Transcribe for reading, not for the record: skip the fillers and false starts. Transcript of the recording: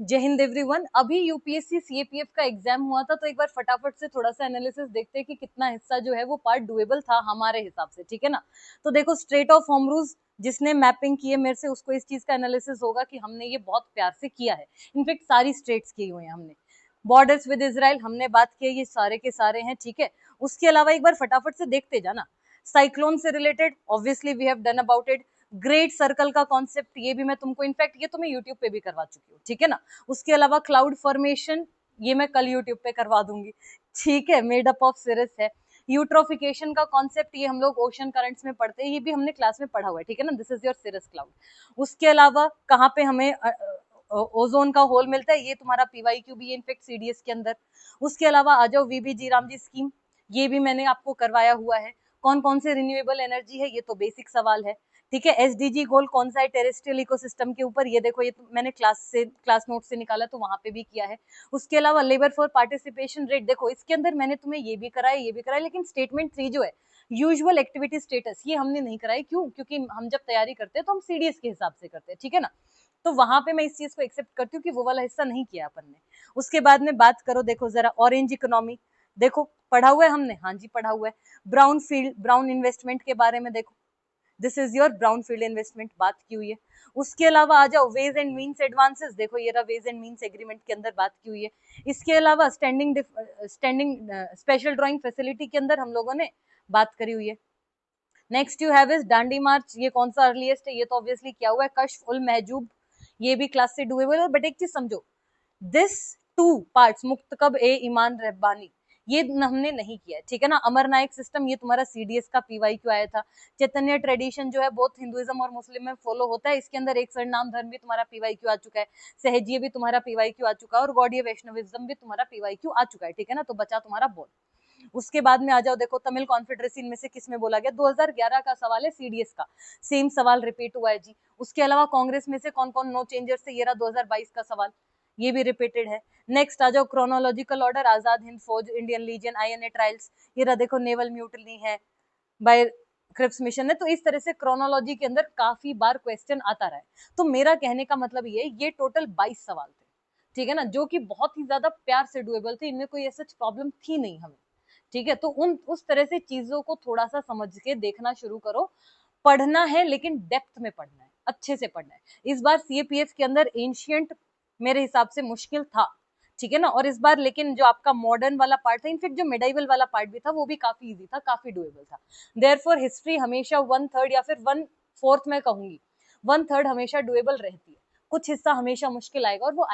जय हिंद एवरीवन। अभी UPSC CAPF का एग्जाम हुआ था, तो एक बार फटाफट से थोड़ा सा एनालिसिस देखते हैं कि कितना हिस्सा जो है वो पार्ट डुएबल था हमारे हिसाब से, ठीक है ना। तो देखो, स्ट्रेट ऑफ हॉर्मुज जिसने मैपिंग की है मेरे से, उसको इस चीज का एनालिसिस होगा कि हमने ये बहुत प्यार से किया है। इनफेक्ट सारी स्टेट्स की हुई है हमने। बॉर्डर्स विद इसराइल हमने बात की है, ये सारे के सारे हैं, ठीक है। उसके अलावा एक बार फटाफट से देखते जाना। साइक्लोन से related obviously we have done about it. Great circle का कॉन्सेप्ट ये भी मैं तुमको, इनफैक्ट ये तो मैं यूट्यूब पे भी करवा चुकी हूँ, ठीक है ना। उसके अलावा क्लाउड फॉर्मेशन ये मैं कल यूट्यूब पे करवा दूंगी, ठीक है। मेड अप ऑफ सिरस है। यूट्रोफिकेशन का कॉन्सेप्ट ये हम लोग ओशन करंट्स में पढ़ते हैं, ये भी हमने क्लास में पढ़ा हुआ है, ठीक है ना। This is your cirrus cloud. उसके अलावा कहाँ पे हमें ओजोन का होल मिलता है, ये तुम्हारा पीवाईक्यू भी है इनफेक्ट सीडीएस के अंदर। उसके अलावा आ जाओ वीबीजी रामजी स्कीम, ये भी मैंने आपको करवाया हुआ है। कौन कौन से रिन्यूएबल एनर्जी है, ये तो बेसिक सवाल है, ठीक है। एसडीजी गोल कौन सा है टेरेस्ट्रियल इकोसिस्टम के ऊपर, ये देखो, ये तो मैंने क्लास नोट से निकाला, तो वहां पे भी किया है। उसके अलावा लेबर फॉर पार्टिसिपेशन रेट, देखो इसके अंदर मैंने तुम्हें ये भी कराया, ये भी कराया, लेकिन स्टेटमेंट 3 जो है यूजुअल एक्टिविटी स्टेटस, ये हमने नहीं कराई। क्यों? क्योंकि हम जब तैयारी करते हैं तो हम सीडीएस के हिसाब से करते हैं, ठीक है ना। तो वहां पे मैं इस चीज को एक्सेप्ट करती हूँ कि वो वाला हिस्सा नहीं किया अपन ने। उसके बाद में बात करो, देखो जरा ऑरेंज इकोनॉमी, देखो पढ़ा हुआ है हमने, हाँ जी पढ़ा हुआ है। ब्राउन फील्ड, ब्राउन इन्वेस्टमेंट के बारे में देखो, this is your brown field investment, बात की हुई है। उसके अलावा आ जाओ वेज एंड मीन्स एडवांसेस, देखो ये रहा वेज एंड मीन्स एग्रीमेंट के अंदर बात की हुई है। इसके अलावा स्टैंडिंग स्पेशल ड्राइंग फैसिलिटी के अंदर हम लोगों ने बात करी हुई है। नेक्स्ट यू हैव इज डांडी मार्च, ये कौन सा अर्लीस्ट है, ये तो ऑब्वियसली क्या हुआ है, कश्फ उल महजूब, ये भी क्लास से डुएबल है। बट एक चीज समझो, दिस टू पार्ट्स मुक्तकब ए ईमान रब्बानी, ये हमने नहीं किया है, ठीक है ना। अमर नायक सिस्टम, ये तुम्हारा सीडीएस का पीवाई क्यों आया था। चैतन्य ट्रेडिशन जो है बोथ हिंदुइज्म और मुस्लिम में फॉलो होता है, इसके अंदर एक सरनाम धर्म भी तुम्हारा पीवाई क्यों आ चुका है, सहजिए भी तुम्हारा पीवाई क्यों आ चुका है, और गौड़ीय वैष्णविज्म भी तुम्हारा पीवाई क्यों आ चुका है, ठीक है ना। तो बचा तुम्हारा बोल। उसके बाद में आ जाओ, देखो तमिल कॉन्फेडरेसी इनमें से किस में बोला गया, 2011 का सवाल है सीडीएस का, सेम सवाल रिपीट हुआ है जी। उसके अलावा कांग्रेस में से कौन कौन नो चेंजर्स थे, ये रहा 2022 का सवाल, ये भी रिपीटेड है। नेक्स्ट आ जाओ क्रोनोलॉजिकल ऑर्डर, आजाद हिंद फौज, इंडियन लीजन, आईएनए ट्रायल्स, ये रहा देखो नेवल म्यूटिनी है, बाय क्रिप्स मिशन है। तो इस तरह से क्रोनोलॉजी के अंदर काफी बार क्वेश्चन आता रहा है। तो मेरा कहने का मतलब ये टोटल 22 सवाल थे, ठीक है ना, जो कि बहुत ही ज्यादा प्यार से डुएबल थे, इनमें कोई ऐसा प्रॉब्लम थी नहीं हमें, ठीक है। तो उस तरह से चीजों को थोड़ा सा समझ के देखना शुरू करो। पढ़ना है लेकिन डेप्थ में पढ़ना है, अच्छे से पढ़ना है। इस बार सीएपीएफ के अंदर एंशियंट मेरे हिसाब से मुश्किल था, ठीक है ना। और इस बार लेकिन जो आपका मॉडर्न वाला पार्ट था, इनफेक्ट जो मेडाइवल वाला पार्ट भी था, वो भी काफी इजी था, काफी डुएबल था। देयरफॉर हिस्ट्री हमेशा 1/3 या फिर 1/4 मैं कहूंगी, 1/3 हमेशा डुएबल रहती है। कुछ हिस्सा हमेशा मुश्किल आएगा और वो